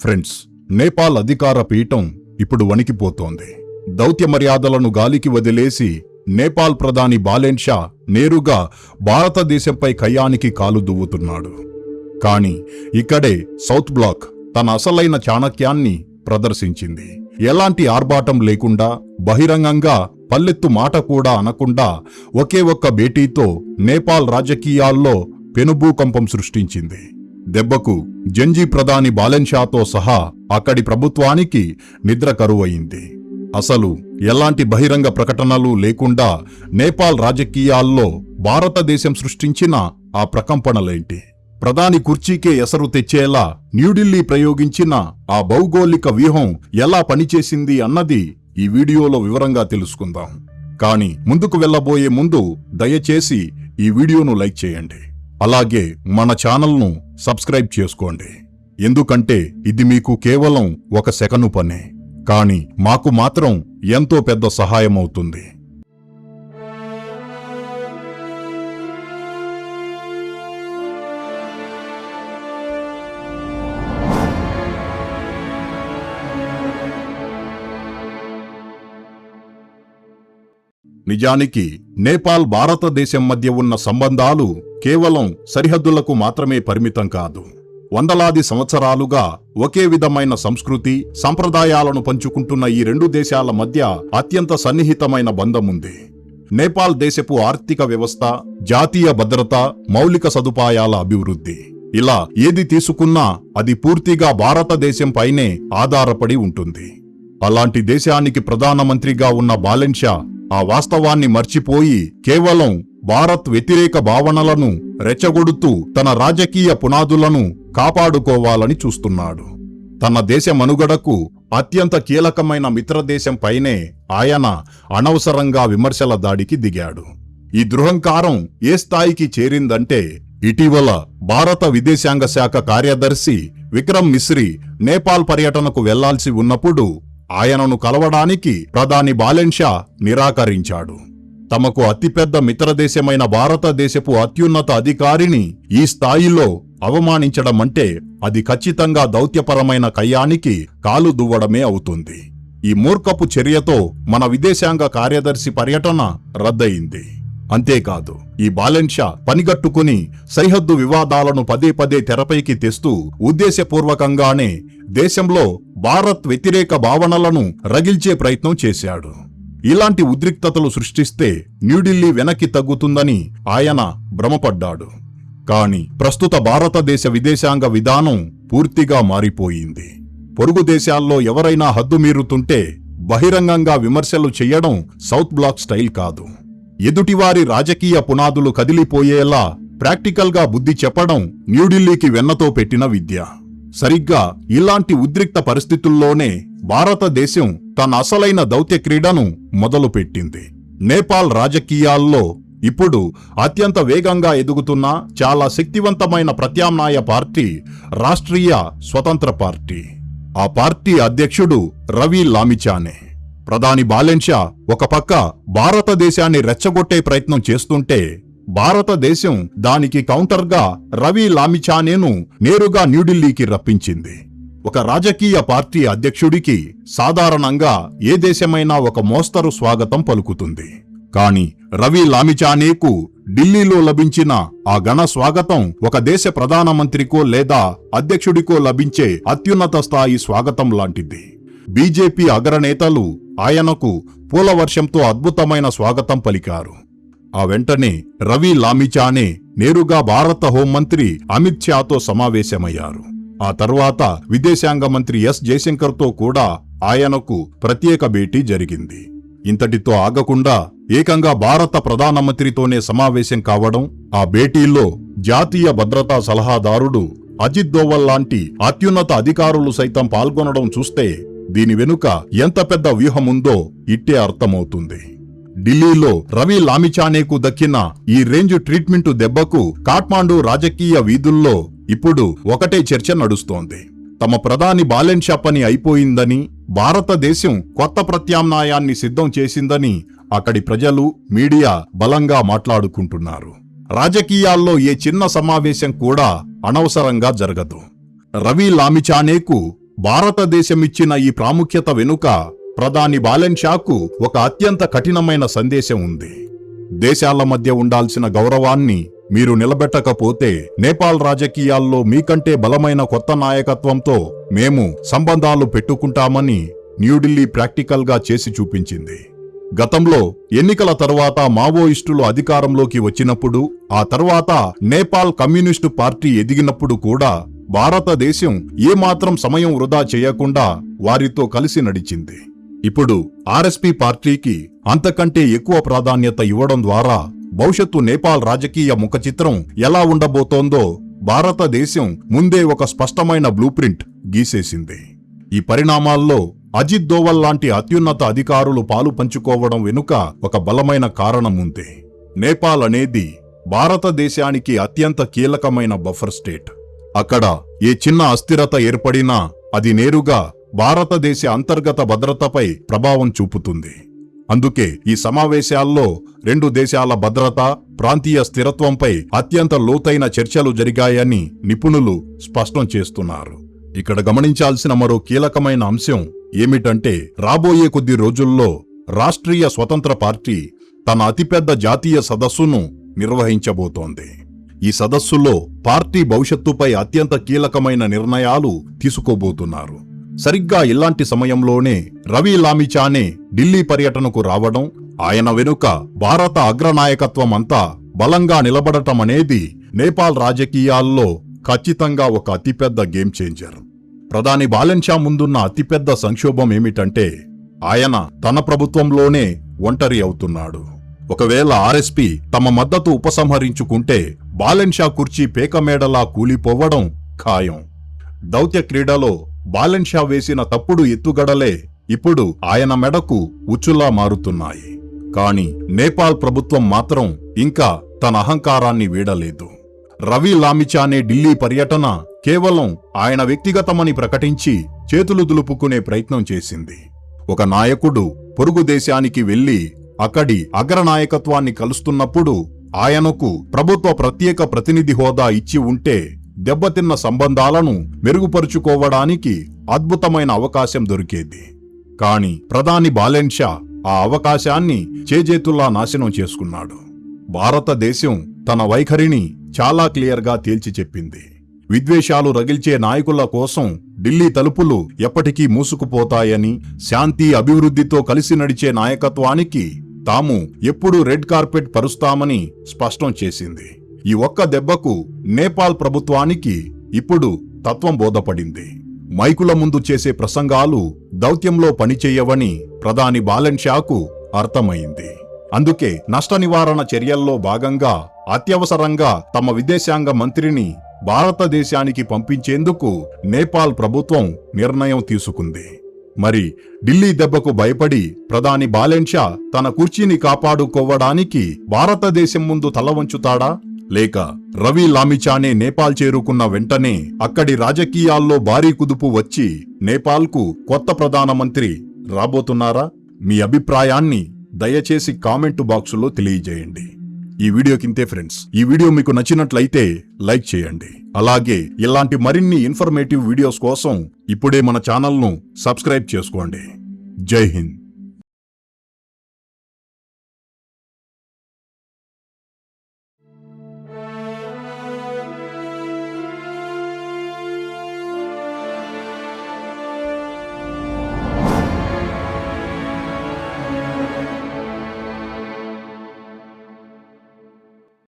Friends, Nepal అధికార పీఠం ఇప్పుడు వణికిపోతోంది. దౌత్య మర్యాదలను గాలికి వదిలేసి నేపాల్ ప్రధాని బాలెన్ షా నేరుగా భారతదేశంపై కయ్యానికి కాలు దువ్వుతున్నాడు. కాని ఇక్కడే సౌత్ బ్లాక్ తన అసలైన చాణక్యాన్ని ప్రదర్శించింది. ఎలాంటి ఆర్భాటం లేకుండా, బహిరంగంగా పల్లెత్తు మాట కూడా అనకుండా ఒకే ఒక్క భేటీతో నేపాల్ రాజకీయాల్లో పెనుభూకంపం సృష్టించింది. దెబ్బకు జంజీ ప్రధాని బాలెన్ షాతో సహా అక్కడి ప్రభుత్వానికి నిద్ర కరువయింది. అసలు ఎలాంటి బహిరంగ ప్రకటనలు లేకుండా నేపాల్ రాజకీయాల్లో భారతదేశం సృష్టించిన ఆ ప్రకంపనలేంటి? ప్రధాని కుర్చీకే ఎసరు తెచ్చేలా న్యూఢిల్లీ ప్రయోగించిన ఆ భౌగోళిక వ్యూహం ఎలా పనిచేసింది అన్నది ఈ వీడియోలో వివరంగా తెలుసుకుందాం. కానీ ముందుకు వెళ్లబోయే ముందు దయచేసి ఈ వీడియోను లైక్ చేయండి. అలాగే మన ఛానల్ను సబ్స్క్రైబ్ చేసుకోండి. ఎందుకంటే ఇది మీకు కేవలం ఒక సెకను పనే, కానీ మాకు మాత్రం ఎంతో పెద్ద సహాయం అవుతుంది. నిజానికి నేపాల్ భారతదేశం మధ్య ఉన్న సంబంధాలు కేవలం సరిహద్దులకు మాత్రమే పరిమితం కాదు. వందలాది సంవత్సరాలుగా ఒకే విధమైన సంస్కృతి, సంప్రదాయాలను పంచుకుంటున్న ఈ రెండు దేశాల మధ్య అత్యంత సన్నిహితమైన బంధం ఉంది. నేపాల్ దేశపు ఆర్థిక వ్యవస్థ, జాతీయ భద్రత, మౌలిక సదుపాయాల అభివృద్ధి, ఇలా ఏది తీసుకున్నా అది పూర్తిగా భారతదేశం పైనే ఆధారపడి ఉంటుంది. అలాంటి దేశానికి ప్రధానమంత్రిగా ఉన్న బాలెన్ షా ఆ వాస్తవాన్ని మర్చిపోయి కేవలం భారత్ వ్యతిరేక భావనలను రెచ్చగొడుతూ తన రాజకీయ పునాదులను కాపాడుకోవాలని చూస్తున్నాడు. తన దేశ మనుగడకు అత్యంత కీలకమైన మిత్రదేశం పైనే ఆయన అనవసరంగా విమర్శల దాడికి దిగాడు. ఈ దురహంకారం ఏ స్థాయికి చేరిందంటే, ఇటీవల భారత విదేశాంగ శాఖ కార్యదర్శి విక్రమ్ మిశ్రీ నేపాల్ పర్యటనకు వెళ్లాల్సి ఉన్నప్పుడు ఆయనను కలవడానికి ప్రధాని బాలెన్ షా నిరాకరించాడు. తమకు అతిపెద్ద మిత్రదేశమైన భారతదేశపు అత్యున్నత అధికారిని ఈ స్థాయిలో అవమానించడమంటే అది ఖచ్చితంగా దౌత్యపరమైన కయ్యానికి కాలు దువ్వడమే అవుతుంది. ఈ మూర్ఖపు చర్యతో మన విదేశాంగ కార్యదర్శి పర్యటన రద్దయింది. అంతేకాదు, ఈ బాలెన్ షా పనిగట్టుకుని సరిహద్దు వివాదాలను పదే పదే తెరపైకి తెస్తూ ఉద్దేశపూర్వకంగానే దేశంలో భారత్ వ్యతిరేక భావనలను రగిల్చే ప్రయత్నం చేశాడు. ఇలాంటి ఉద్రిక్తతలు సృష్టిస్తే న్యూఢిల్లీ వెనక్కి తగ్గుతుందని ఆయన భ్రమపడ్డాడు. కాని ప్రస్తుత భారతదేశ విదేశాంగ విధానం పూర్తిగా మారిపోయింది. పొరుగు దేశాల్లో ఎవరైనా హద్దు మీరుతుంటే బహిరంగంగా విమర్శలు చెయ్యడం సౌత్ బ్లాక్ స్టైల్ కాదు. ఎదుటివారి రాజకీయ పునాదులు కదిలిపోయేలా ప్రాక్టికల్గా బుద్ధి చెప్పడం న్యూఢిల్లీకి వెన్నతో పెట్టిన విద్య. సరిగ్గా ఇలాంటి ఉద్రిక్త పరిస్థితుల్లోనే భారతదేశం తన అసలైన దౌత్య క్రీడను మొదలుపెట్టింది. నేపాల్ రాజకీయాల్లో ఇప్పుడు అత్యంత వేగంగా ఎదుగుతున్న చాలా శక్తివంతమైన ప్రత్యామ్నాయ పార్టీ రాష్ట్రీయ స్వతంత్ర పార్టీ. ఆ పార్టీ అధ్యక్షుడు రవి లామిచానే. ప్రధాని బాలెన్ షా ఒక పక్క భారతదేశాన్ని రెచ్చగొట్టే ప్రయత్నం చేస్తుంటే, భారతదేశం దానికి కౌంటర్గా రవి లామిచానేను నేరుగా న్యూఢిల్లీకి రప్పించింది. ఒక రాజకీయ పార్టీ అధ్యక్షుడికి సాధారణంగా ఏ దేశమైనా ఒక మోస్తరు స్వాగతం పలుకుతుంది. కాని రవి లామిచానేకు ఢిల్లీలో లభించిన ఆ ఘన స్వాగతం ఒక దేశ ప్రధానమంత్రికో లేదా అధ్యక్షుడికో లభించే అత్యున్నత స్థాయి స్వాగతం లాంటిది. బీజేపీ అగ్రనేతలు ఆయనకు పూలవర్షంతో అద్భుతమైన స్వాగతం పలికారు. ఆ వెంటనే రవి లామిచానే నేరుగా భారత హోంమంత్రి అమిత్ షాతో సమావేశమయ్యారు. ఆ తర్వాత విదేశాంగ మంత్రి ఎస్ జయశంకర్తో కూడా ఆయనకు ప్రత్యేక భేటీ జరిగింది. ఇంతటితో ఆగకుండా ఏకంగా భారత ప్రధానమంత్రితోనే సమావేశం కావడం, ఆ భేటీలో జాతీయ భద్రతా సలహాదారుడు అజిత్ దోవల్ లాంటి అత్యున్నత అధికారులు సైతం పాల్గొనడం చూస్తే దీని వెనుక ఎంత పెద్ద వ్యూహముందో ఇట్టే అర్థమవుతుంది. ఢిల్లీలో రవి లామిచానేకు దక్కిన ఈ రేంజ్ ట్రీట్మెంటు దెబ్బకు కాఠ్మాండు రాజకీయ వీధుల్లో ఇప్పుడు ఒకటే చర్చ నడుస్తోంది. తమ ప్రధాని బాలెన్ షా పని అయిపోయిందని, భారతదేశం కొత్త ప్రత్యామ్నాయాన్ని సిద్ధం చేసిందని అక్కడి ప్రజలు, మీడియా బలంగా మాట్లాడుకుంటున్నారు. రాజకీయాల్లో ఏ చిన్న సమావేశం కూడా అనవసరంగా జరగదు. రవి లామిచానేకు భారతదేశం ఇచ్చిన ఈ ప్రాముఖ్యత వెనుక ప్రధాని బాలెన్ షాకు ఒక అత్యంత కఠినమైన సందేశం ఉంది. దేశాల మధ్య ఉండాల్సిన గౌరవాన్ని మీరు నిలబెట్టకపోతే నేపాల్ రాజకీయాల్లో మీకంటే బలమైన కొత్త నాయకత్వంతో మేము సంబంధాలు పెట్టుకుంటామని న్యూఢిల్లీ ప్రాక్టికల్గా చేసి చూపించింది. గతంలో ఎన్నికల తర్వాత మావోయిస్టులు అధికారంలోకి వచ్చినప్పుడు, ఆ తర్వాత నేపాల్ కమ్యూనిస్టు పార్టీ ఎదిగినప్పుడు కూడా భారతదేశం ఏమాత్రం సమయం వృధా చేయకుండా వారితో కలిసి నడిచింది. ఇప్పుడు ఆర్ఎస్పీ పార్టీకి అంతకంటే ఎక్కువ ప్రాధాన్యత ఇవ్వడం ద్వారా భవిష్యత్తు నేపాల్ రాజకీయ ముఖచిత్రం ఎలా ఉండబోతోందో భారతదేశం ముందే ఒక స్పష్టమైన బ్లూప్రింట్ గీసేసింది. ఈ పరిణామాల్లో అజిత్ దోవల్ లాంటి అత్యున్నత అధికారులు పాలు పంచుకోవడం వెనుక ఒక బలమైన కారణం ఉంది. నేపాల్ అనేది భారతదేశానికి అత్యంత కీలకమైన బఫర్ స్టేట్. అక్కడ ఏ చిన్న అస్థిరత ఏర్పడినా అది నేరుగా భారతదేశ అంతర్గత భద్రతపై ప్రభావం చూపుతుంది. అందుకే ఈ సమావేశాల్లో రెండు దేశాల భద్రత, ప్రాంతీయ స్థిరత్వంపై అత్యంత లోతైన చర్చలు జరిగాయని నిపుణులు స్పష్టం చేస్తున్నారు. ఇక్కడ గమనించాల్సిన మరో కీలకమైన అంశం ఏమిటంటే, రాబోయే కొద్ది రోజుల్లో రాష్ట్రీయ స్వతంత్ర పార్టీ తన అతిపెద్ద జాతీయ సదస్సును నిర్వహించబోతోంది. ఈ సదస్సులో పార్టీ భవిష్యత్తుపై అత్యంత కీలకమైన నిర్ణయాలు తీసుకోబోతున్నారు. సరిగ్గా ఇలాంటి సమయంలోనే రవి లామిచానే ఢిల్లీ పర్యటనకు రావడం, ఆయన వెనుక భారత అగ్రనాయకత్వం అంతా బలంగా నిలబడటమనేది నేపాల్ రాజకీయాల్లో ఖచ్చితంగా ఒక అతిపెద్ద గేమ్ చేంజర్. ప్రధాని బాలెన్ షా ముందున్న అతిపెద్ద సంక్షోభం ఏమిటంటే, ఆయన తన ప్రభుత్వంలోనే ఒంటరి అవుతున్నాడు. ఒకవేళ ఆర్ఎస్పీ తమ మద్దతు ఉపసంహరించుకుంటే బాలెన్ షా కుర్చీ పేకమేడలా కూలిపోవడం ఖాయం. దౌత్య క్రీడలో బాలెన్ షా వేసిన తప్పుడు ఎత్తుగడలే ఇప్పుడు ఆయన మెడకు ఉచ్చులా మారుతున్నాయి. కాని నేపాల్ ప్రభుత్వం మాత్రం ఇంకా తన అహంకారాన్ని వీడలేదు. రవి లామిచానే ఢిల్లీ పర్యటన కేవలం ఆయన వ్యక్తిగతమని ప్రకటించి చేతులు దులుపుకునే ప్రయత్నం చేసింది. ఒక నాయకుడు పొరుగు దేశానికి వెళ్లి అక్కడి అగ్రనాయకత్వాన్ని కలుస్తున్నప్పుడు ఆయనకు ప్రభుత్వ ప్రత్యేక ప్రతినిధి హోదా ఇచ్చి ఉంటే దెబ్బతిన్న సంబంధాలను మెరుగుపరుచుకోవడానికి అద్భుతమైన అవకాశం దొరికేది. కాని ప్రధాని బాలెన్ షా ఆ అవకాశాన్ని చేజేతుల్లా నాశనం చేసుకున్నాడు. భారతదేశం తన వైఖరిని చాలా క్లియర్గా తేల్చి చెప్పింది. విద్వేషాలు రగిల్చే నాయకుల కోసం ఢిల్లీ తలుపులు ఎప్పటికీ మూసుకుపోతాయని, శాంతి అభివృద్ధితో కలిసి నడిచే నాయకత్వానికి తాము ఎప్పుడూ రెడ్ కార్పెట్ పరుస్తామని స్పష్టం చేసింది. ఈ ఒక్క దెబ్బకు నేపాల్ ప్రభుత్వానికి ఇప్పుడు తత్వం బోధపడింది. మైకుల ముందు చేసే ప్రసంగాలు దౌత్యంలో పనిచేయవని ప్రధాని బాలెన్ షాకు అర్థమైంది. అందుకే నష్ట నివారణ చర్యల్లో భాగంగా అత్యవసరంగా తమ విదేశాంగ మంత్రిని భారతదేశానికి పంపించేందుకు నేపాల్ ప్రభుత్వం నిర్ణయం తీసుకుంది. మరి ఢిల్లీ దెబ్బకు భయపడి ప్రధాని బాలెన్ షా తన కుర్చీని కాపాడుకోవడానికి భారతదేశం ముందు తల వంచుతాడా? లేక రవి లామిచానే నేపాల్ చేరుకున్న వెంటనే అక్కడి రాజకీయాల్లో భారీ కుదుపు వచ్చి నేపాల్కు కొత్త ప్రధానమంత్రి రాబోతున్నారా? మీ అభిప్రాయాన్ని దయచేసి కామెంటు బాక్సులో తెలియజేయండి. ఈ వీడియోకింతే ఫ్రెండ్స్. ఈ వీడియో మీకు నచ్చినట్లయితే లైక్ చేయండి. అలాగే ఇలాంటి మరిన్ని ఇన్ఫర్మేటివ్ వీడియోస్ కోసం ఇప్పుడే మన ఛానల్ను సబ్స్క్రైబ్ చేసుకోండి. జై హింద్.